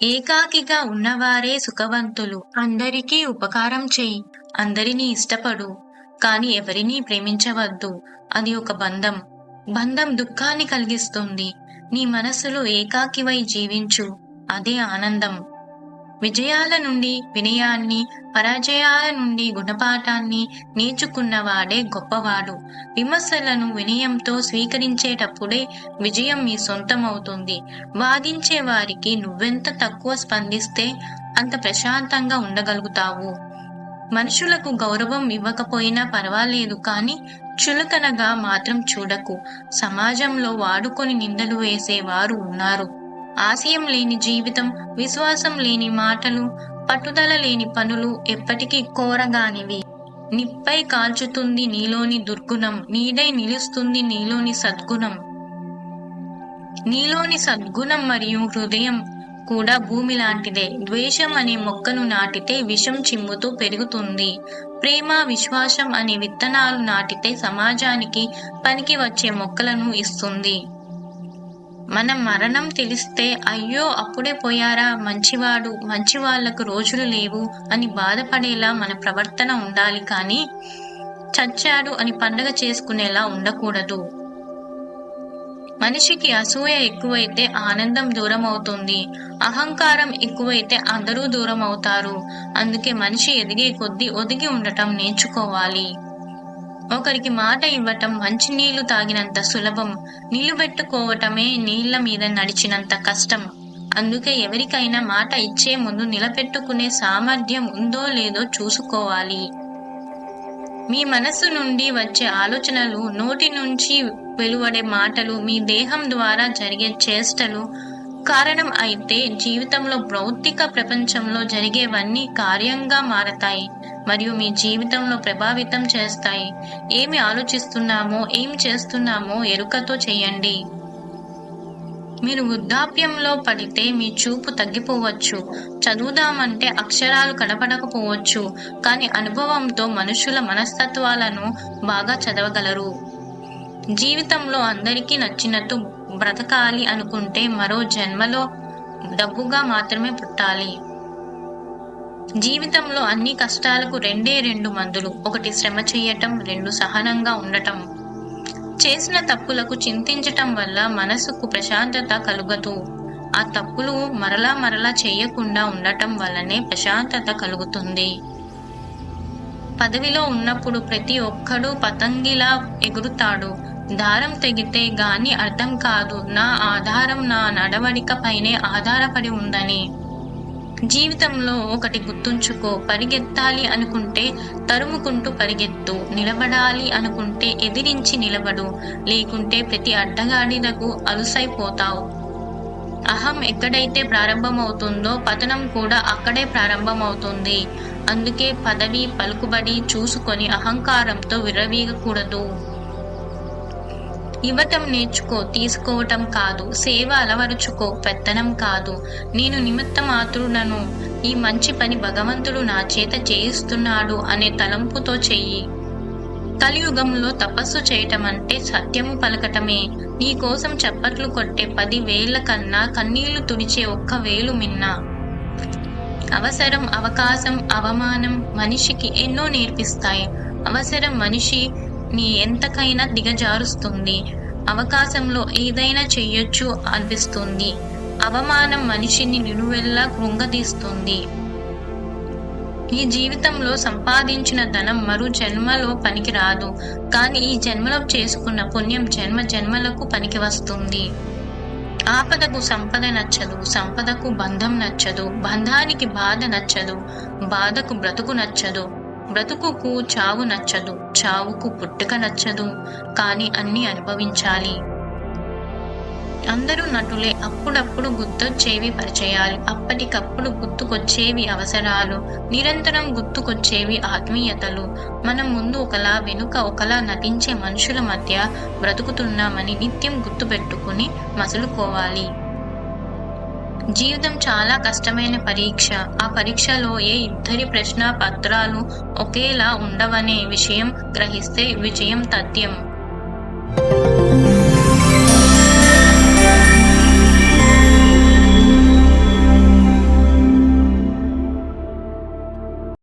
ఏకాకిగా ఉన్నవారే సుఖవంతులు. అందరికీ ఉపకారం చెయ్యి. అందరినీ ఇష్టపడు. కాని ఎవరినీ ప్రేమించవద్దు. అది ఒక బంధం. బంధం దుఃఖాన్ని కలిగిస్తుంది. నీ మనస్సులో ఏకాకివై జీవించు. అదే ఆనందం. విజయాల నుండి వినయాన్ని, పరాజయాల నుండి గుణపాఠాన్ని నేర్చుకున్నవాడే గొప్పవాడు. విమర్శలను వినయంతో స్వీకరించేటప్పుడే విజయం మీ సొంతమవుతుంది. వాదించే వారికి నువ్వెంత తక్కువ స్పందిస్తే అంత ప్రశాంతంగా ఉండగలుగుతావు. మనుషులకు గౌరవం ఇవ్వకపోయినా పర్వాలేదు, కానీ చులకనగా మాత్రం చూడకు. సమాజంలో వాడుకొని నిందలు వేసేవారు ఉన్నారు. ఆశయం లేని జీవితం, విశ్వాసం లేని మాటలు, పట్టుదల లేని పనులు ఎప్పటికీ కోరగానివి. నిప్పై కాల్చుతుంది నీలోని దుర్గుణం, నీడై నిలుస్తుంది నీలోని సద్గుణం. నీలోని సద్గుణం మరియు హృదయం కూడా భూమి లాంటిదే. ద్వేషం అనే మొక్కను నాటితే విషం చిమ్ముతూ పెరుగుతుంది. ప్రేమ, విశ్వాసం అనే విత్తనాలు నాటితే సమాజానికి పనికి వచ్చే మొక్కలను ఇస్తుంది. మన మరణం తెలిస్తే అయ్యో అప్పుడే పోయారా, మంచివాడు, మంచి వాళ్లకు రోజులు లేవు అని బాధపడేలా మన ప్రవర్తన ఉండాలి, కానీ చచ్చాడు అని పండగ చేసుకునేలా ఉండకూడదు. మనిషికి అసూయ ఎక్కువైతే ఆనందం దూరం అవుతుంది. అహంకారం ఎక్కువైతే అందరూ దూరం అవుతారు. అందుకే మనిషి ఎదిగే కొద్దీ ఒదిగి ఉండటం నేర్చుకోవాలి. ఒకరికి మాట ఇవ్వటం మంచినీళ్లు తాగినంత సులభం. నిలుబెట్టుకోవటమే నీళ్ల మీద నడిచినంత కష్టం. అందుకే ఎవరికైనా మాట ఇచ్చే ముందు నిలబెట్టుకునే సామర్థ్యం ఉందో లేదో చూసుకోవాలి. మీ మనస్సు నుండి వచ్చే ఆలోచనలు, నోటి నుంచి వెలువడే మాటలు, మీ దేహం ద్వారా జరిగే చేష్టలు కారణం అయితే జీవితంలో భౌతిక ప్రపంచంలో జరిగేవన్నీ కార్యంగా మారతాయి మరియు మీ జీవితంలో ప్రభావితం చేస్తాయి. ఏమి ఆలోచిస్తున్నామో, ఏమి చేస్తున్నామో ఎరుకతో చేయండి. మీరు వృద్ధాప్యంలో పడితే మీ చూపు తగ్గిపోవచ్చు. చదువుదామంటే అక్షరాలు కనపడకపోవచ్చు, కానీ అనుభవంతో మనుషుల మనస్తత్వాలను బాగా చదవగలరు. జీవితంలో అందరికీ నచ్చినట్టు బ్రతకాలి అనుకుంటే మరో జన్మలో డబ్బుగా మాత్రమే పుట్టాలి. జీవితంలో అన్ని కష్టాలకు రెండు మందులు. ఒకటి శ్రమ చేయటం, 2 సహనంగా ఉండటం. చేసిన తప్పులకు చింతించటం వల్ల మనసుకు ప్రశాంతత కలుగదు. ఆ తప్పులు మరలా చేయకుండా ఉండటం వల్లనే ప్రశాంతత కలుగుతుంది. పదవిలో ఉన్నప్పుడు ప్రతి ఒక్కడూ పతంగిలా ఎగురుతాడు. దారం తెగితే గాని అర్థం కాదు నా ఆధారం నా నడవడిక పైనే ఆధారపడి ఉందని. జీవితంలో ఒకటి గుర్తుంచుకో, పరిగెత్తాలి అనుకుంటే తరుముకుంటూ పరిగెత్తు. నిలబడాలి అనుకుంటే ఎదిరించి నిలబడు, లేకుంటే ప్రతి అడ్డగాడిదకు అలుసైపోతావు. అహం ఎక్కడైతే ప్రారంభమవుతుందో పతనం కూడా అక్కడే ప్రారంభమవుతుంది. అందుకే పదవి, పలుకుబడి చూసుకొని అహంకారంతో విర్రవీగకూడదు. ఇవ్వటం నేర్చుకో, తీసుకోవటం కాదు. సేవ అలవరుచుకో, పెత్తనం కాదు. నేను నిమిత్త మాత్రుడను, ఈ మంచి పని భగవంతుడు నా చేత చేయిస్తున్నాడు అనే తలంపుతో చెయ్యి. కలియుగంలో తపస్సు చేయటం అంటే సత్యము పలకటమే. నీ కోసం చప్పట్లు కొట్టే 10 వేళ్ల కన్నా కన్నీళ్లు తుడిచే 1 వేలు మిన్న. అవసరం, అవకాశం, అవమానం మనిషికి ఎన్నో నేర్పిస్తాయి. అవసరం మనిషిని ఎంతకైనా దిగజారుస్తుంది. అవకాశంలో ఏదైనా చెయ్యొచ్చు అనిపిస్తుంది. అవమానం మనిషిని నిలువెల్లా కృంగదీస్తుంది. ఈ జీవితంలో సంపాదించిన ధనం మరో జన్మలో పనికి రాదు, కానీ ఈ జన్మలో చేసుకున్న పుణ్యం జన్మలకు పనికి వస్తుంది. ఆపదకు సంపద నచ్చదు, సంపదకు బంధం నచ్చదు, బంధానికి బాధ నచ్చదు, బాధకు బ్రతుకు నచ్చదు, బ్రతుకుకు చావు నచ్చదు, చావుకు పుట్టుక నచ్చదు. కానీ అన్నీ అనుభవించాలి. అందరూ నటులే. అప్పుడప్పుడు గుర్తొచ్చేవి పరిచయాలు, అప్పటికప్పుడు గుర్తుకొచ్చేవి అవసరాలు, నిరంతరం గుర్తుకొచ్చేవి ఆత్మీయతలు. మనం ముందు ఒకలా వెనుక ఒకలా నటించే మనుషుల మధ్య బ్రతుకుతున్నామని నిత్యం గుర్తుపెట్టుకుని మసులుకోవాలి. జీవితం చాలా కష్టమైన పరీక్ష. ఆ పరీక్షలో ఇద్దరి ప్రశ్న పత్రాలు ఒకేలా ఉండవనే విషయం గ్రహిస్తే విజయం తథ్యం.